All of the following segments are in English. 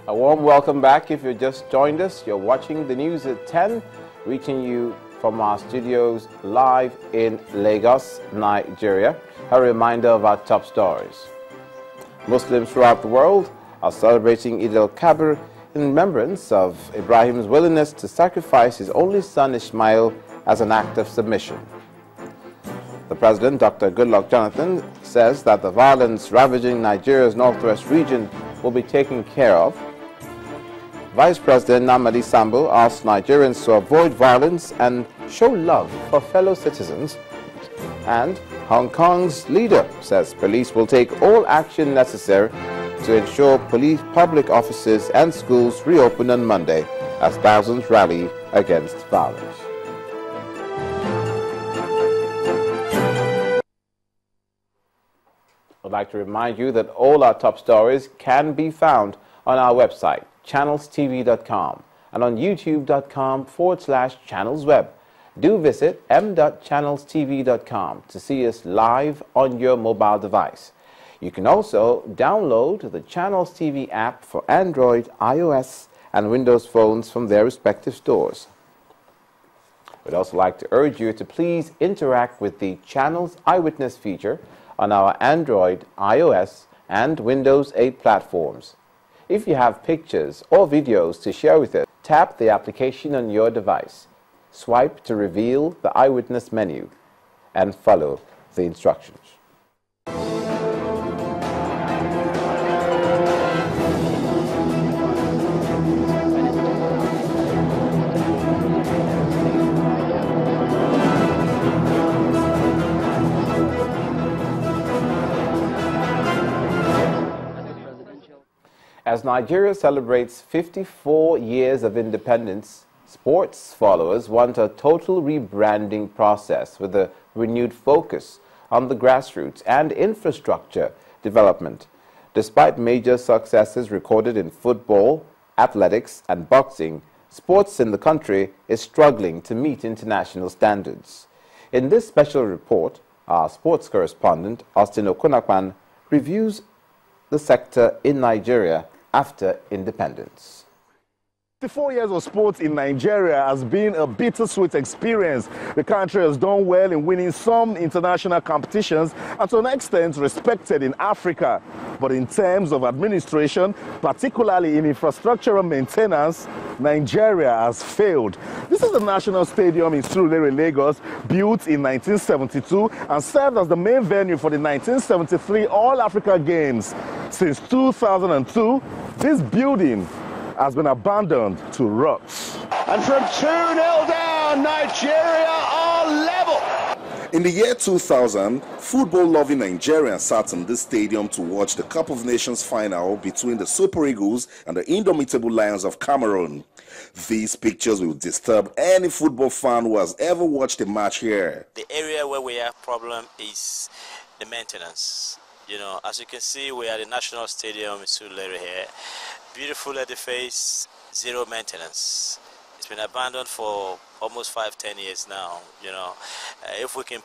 A warm welcome back. If you just joined us, you're watching the news at 10, reaching you from our studios live in Lagos, Nigeria. A reminder of our top stories. Muslims throughout the world are celebrating Eid al-Kabir in remembrance of Ibrahim's willingness to sacrifice his only son Ismail as an act of submission. The President, Dr. Goodluck Jonathan, says that the violence ravaging Nigeria's northwest region will be taken care of. Vice President Namadi Sambo asked Nigerians to avoid violence and show love for fellow citizens. And Hong Kong's leader says police will take all action necessary to ensure public offices and schools reopen on Monday as thousands rally against violence. I'd like to remind you that all our top stories can be found on our website, channelstv.com, and on youtube.com/channelsweb. Do visit m.channelstv.com to see us live on your mobile device. You can also download the Channels TV app for Android, iOS, and Windows phones from their respective stores. We'd also like to urge you to please interact with the Channels Eyewitness feature on our Android, iOS, and Windows 8 platforms. If you have pictures or videos to share with us, tap the application on your device, swipe to reveal the Eyewitness menu, and follow the instructions. As Nigeria celebrates 54 years of independence, sports followers want a total rebranding process with a renewed focus on the grassroots and infrastructure development. Despite major successes recorded in football, athletics, and boxing, sports in the country is struggling to meet international standards. In this special report, our sports correspondent, Austin Okunakwan, reviews the sector in Nigeria after independence. 54 years of sports in Nigeria has been a bittersweet experience. The country has done well in winning some international competitions and to an extent respected in Africa. But in terms of administration, particularly in infrastructural maintenance, Nigeria has failed. This is the National Stadium in Surulere, Lagos, built in 1972 and served as the main venue for the 1973 All-Africa Games. Since 2002, this building has been abandoned to rot. And from 2-0 down, Nigeria are level. In the year 2000, football-loving Nigerians sat in this stadium to watch the Cup of Nations final between the Super Eagles and the indomitable Lions of Cameroon. These pictures will disturb any football fan who has ever watched a match here. The area where we have problem is the maintenance. You know, as you can see, we are at the National Stadium in Surulere here. Beautiful edifice, zero maintenance. It's been abandoned for almost 5-10 years now. You know, if we can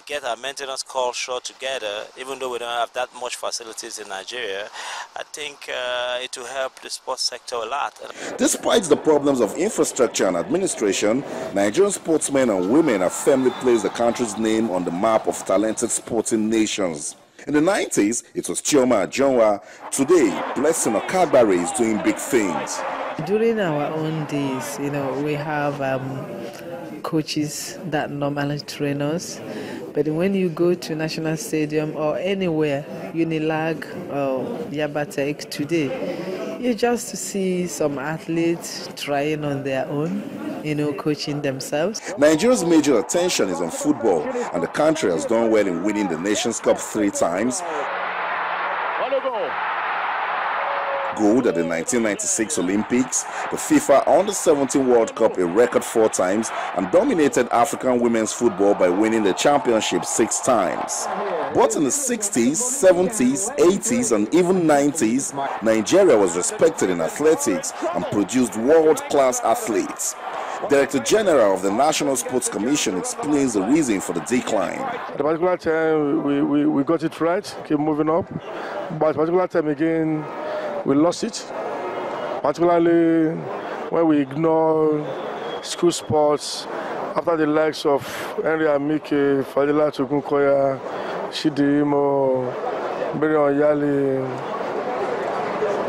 get our maintenance culture together, even though we don't have that much facilities in Nigeria, I think it will help the sports sector a lot. Despite the problems of infrastructure and administration, Nigerian sportsmen and women have firmly placed the country's name on the map of talented sporting nations. In the 90s, it was Chioma Ajonwa. Today, Blessing Okagbare is doing big things. During our own days, you know, we have coaches that normally train us. But when you go to National Stadium or anywhere, Unilag or Yabatek today, you just see some athletes trying on their own, you know, coaching themselves. Nigeria's major attention is on football, and the country has done well in winning the Nations Cup 3 times. Gold at the 1996 Olympics, the FIFA Under-17 World Cup a record 4 times, and dominated African women's football by winning the championship 6 times. But in the 60s, 70s, 80s, and even 90s, Nigeria was respected in athletics and produced world-class athletes. Director General of the National Sports Commission explains the reason for the decline. At a particular time, we got it right, keep moving up. But at a particular time again, we lost it, particularly when we ignore school sports after the likes of Henry Amike, Fadila Tukunkoya, Shidimo, Berion Yali,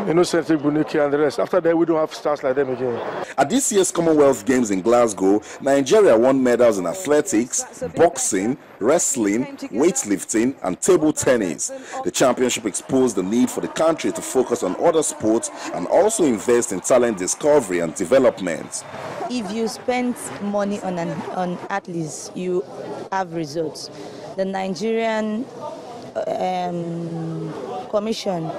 Innocent Buniki and the rest. After that, we don't have stars like them again. At this year's Commonwealth Games in Glasgow, Nigeria won medals in athletics, boxing, wrestling, weightlifting, and table tennis. The championship exposed the need for the country to focus on other sports and also invest in talent discovery and development. If you spend money on athletes, you have results. The Nigerian Commission,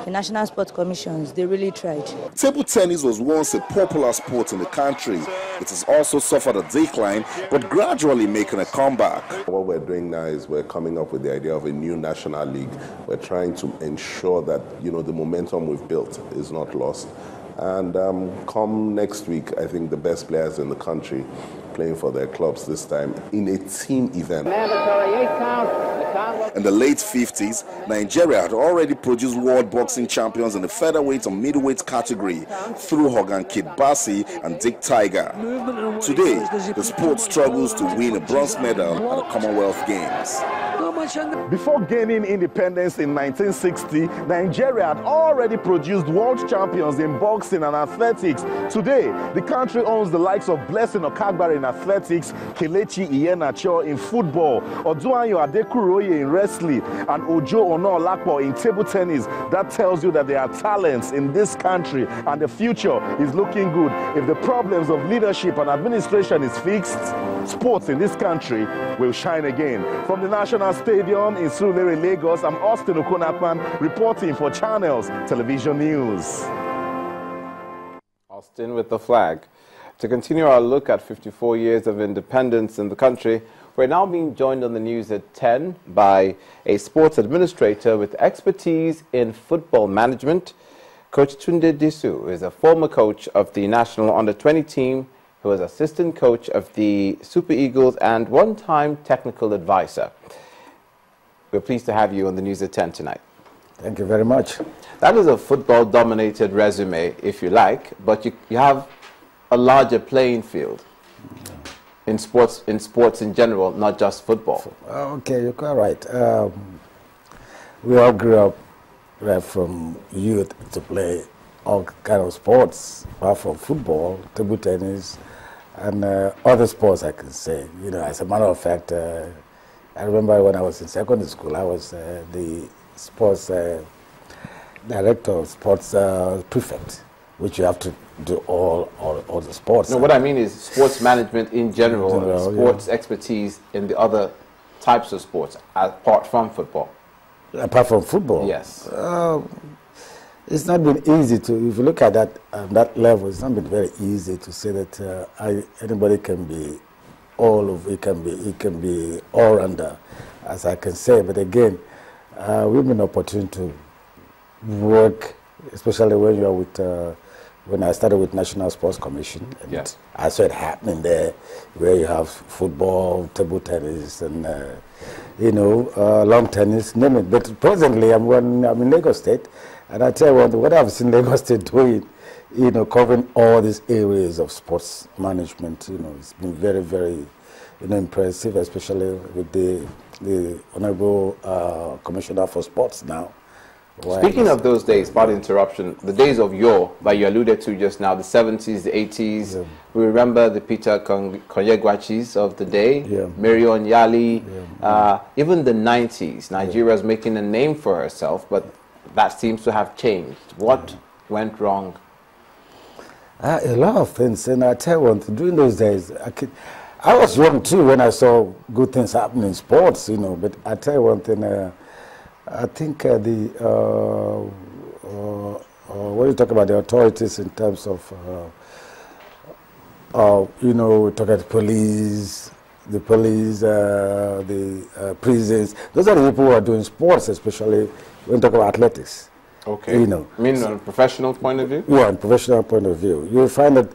the National Sports Commissions, they really tried. Table tennis was once a popular sport in the country. It has also suffered a decline, but gradually making a comeback. What we're doing now is we're coming up with the idea of a new national league. We're trying to ensure that, you know, the momentum we've built is not lost. And come next week, I think the best players in the country playing for their clubs this time in a team event. In the late 50s, Nigeria had already produced world boxing champions in the featherweight and middleweight category through Hogan Kid Bassi and Dick Tiger. Today, the sport struggles to win a bronze medal at the Commonwealth Games. Before gaining independence in 1960, Nigeria had already produced world champions in boxing and athletics. Today, the country owns the likes of Blessing Okagbare in athletics, Kelechi Iheanacho in football, Oduayo Adekuroye in wrestling, and Ojo Ono-Olakpo in table tennis. That tells you that there are talents in this country and the future is looking good. If the problems of leadership and administration is fixed, sports in this country will shine again. From the National Stadium in Surulere, Lagos, I'm Austin Okonakman reporting for Channels Television News. Austin with the flag. To continue our look at 54 years of independence in the country, we're now being joined on the news at 10 by a sports administrator with expertise in football management. Coach Pt.2 is a former coach of the national under-20 team, who was assistant coach of the Super Eagles and one-time technical advisor. We're pleased to have you on the news at 10 tonight. Thank you very much. That is a football-dominated resume, if you like, but you have a larger playing field in sports in general, not just football. Okay, you're quite right. We all grew up right from youth to play all kind of sports, apart from football, table tennis, and other sports, I can say. You know, as a matter of fact, I remember when I was in secondary school, I was the sports director, sports prefect, which you have to do all the sports. No, what I mean is sports management in general, sports expertise in the other types of sports, apart from football. Apart from football? Yes. It's not been easy to, if you look at that level, it's not been very easy to say that anybody can be all of it, can be all-rounder, as I can say. But again, we've been opportune to work, especially when you're with, when I started with National Sports Commission, and yes. I saw it happening there, where you have football, table tennis, and you know, lawn tennis, name it. But presently, I'm in Lagos State, and I tell you what I've seen Lagos State doing, you know, covering all these areas of sports management. You know, it's been very, very, you know, impressive, especially with the Honorable Commissioner for Sports now. Speaking of those days, pardon interruption, the days of yore that you alluded to just now, the 70s, the 80s, yeah. We remember the Peter Konyegwachis of the day, yeah. Marion Yali, yeah. Even the 90s, Nigeria was making a name for herself, but that seems to have changed. What went wrong? A lot of things, and I tell you one thing, during those days, I was young too when I saw good things happening in sports, you know, but I tell you one thing, I think when you talk about the authorities in terms of, you know, we talk about the police, the prisons, those are the people who are doing sports, especially when you talk about athletics. Okay. You know. I mean, on a professional point of view? Yeah, on a professional point of view. You'll find that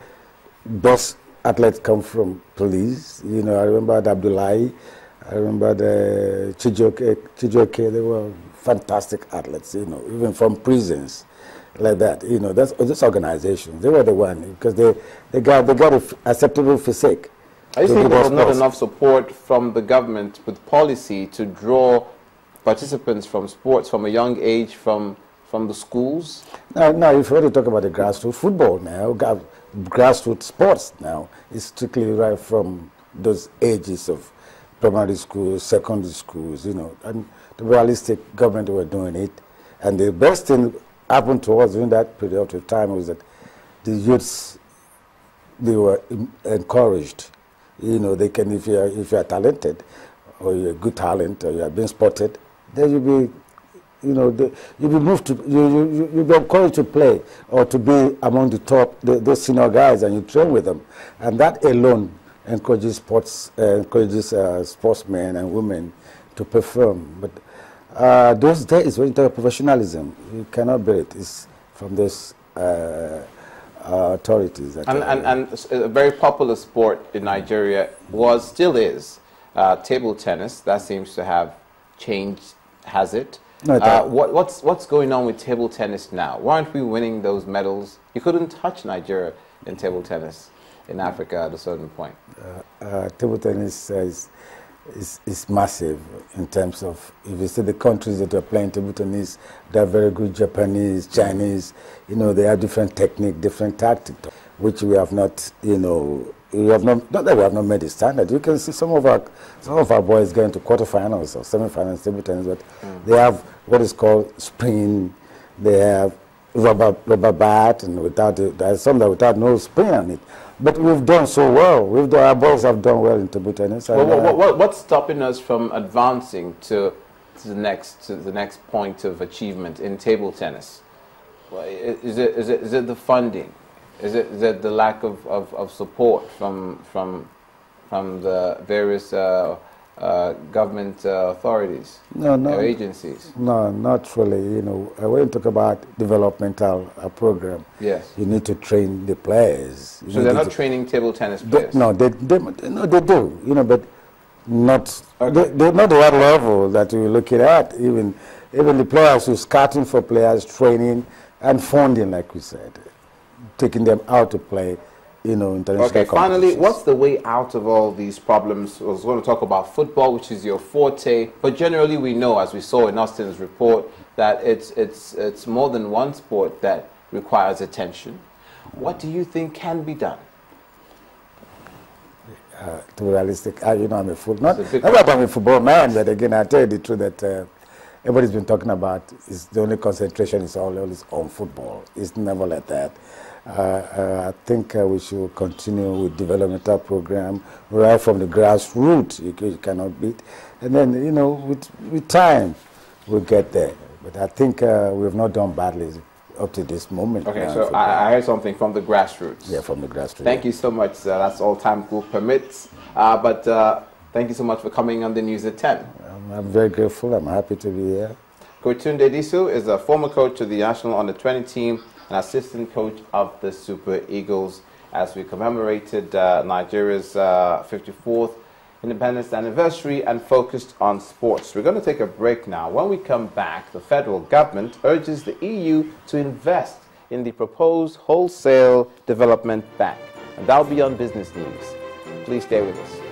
those athletes come from police. You know, I remember the Abdullahi, I remember the Chijoke, they were fantastic athletes, you know, even from prisons. like that. You know, that's this organization. They were the one because they got an acceptable physique. Are you saying there was not enough support from the government with policy to draw participants from sports from a young age from the schools? No, if you want to talk about the grassroots football now, grassroots sports now, is strictly right from those ages of primary schools, secondary schools, you know, and the realistic government were doing it. And the best thing happened to us during that period of time was that the youths, they were encouraged. You know, they can, if you are talented, or you're a good talent, or you are being spotted, then you'll be, you know, you'll be moved to, you'll be encouraged to play or to be among the top, those senior guys, and you train with them, and that alone encourages sportsmen and women to perform. But those days, when you talk professionalism, you cannot bear it. It's from those authorities. And a very popular sport in Nigeria still is table tennis. That seems to have changed, has it? No, what's going on with table tennis now? Why aren't we winning those medals? You couldn't touch Nigeria in table tennis in Africa at a certain point. Table tennis is massive in terms of, if you see the countries that are playing table tennis, they're very good. Japanese, Chinese, you know, they have different technique, different tactics, which we have not, you know, not that we have not made a standard. You can see some of our boys going to quarterfinals or semifinals table tennis, but they have what is called spring. They have rubber bat, and there's some that without no spring on it. But we've done so well. Our boys have done well in table tennis. What's stopping us from advancing to the next point of achievement in table tennis? Is it the funding? Is it the lack of support from the various government authorities or agencies? No, not really. You know, when you talk about developmental program, yes, you need to train the players. So they're not training table tennis players? No, they do. You know, but not they're not the right level that we're looking at. Even the players who's scouting for players, training and funding, like we said, taking them out to play, you know, international Okay, finally, what's the way out of all these problems? I was going to talk about football, which is your forte, but generally we know, as we saw in Austin's report, that it's more than one sport that requires attention. What do you think can be done? To be realistic, you know, I'm a football, not that I'm a football man, but again, I tell you the truth that everybody's been talking about is the only concentration is always on football. It's never like that. I think we should continue with developmental program right from the grassroots. You cannot beat, and then, you know, with time we'll get there. But I think we have not done badly up to this moment. Okay, so I heard something from the grassroots. Yeah, from the grassroots. Thank you so much. That's all time permits. But thank you so much for coming on the news at 10. I'm very grateful. I'm happy to be here. Coach Pt.2 is a former coach of the National Under-20 team and assistant coach of the Super Eagles, as we commemorated Nigeria's 54th independence anniversary and focused on sports. We're going to take a break now. When we come back, the federal government urges the EU to invest in the proposed wholesale development bank. And that'll be on Business News. Please stay with us.